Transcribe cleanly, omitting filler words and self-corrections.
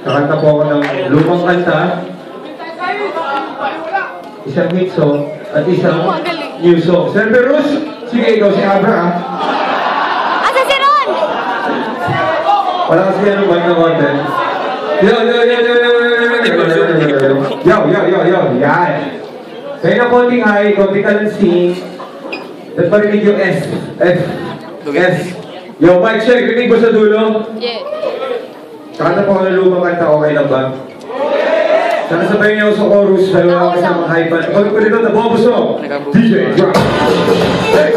Kakanta po ako ng lumang kanta, isang hit song, at isang new song. Sir Berus, sige, ikaw si Abra. Asa si Ron? Wala kasi yan ang band na content. Yo, yan. Kaya na konting high, konting kalansin. At parinig yung S. Yo, mic check, rinig ko sa dulo? Yeah. Kakanta po ako ng lumang kanta, okay lang ba? Sana sabayin niyo ako sa chorus, dalawa ako sa mga high pan. Pag ko dito, nabuha mo song. DJ, drop. Hey!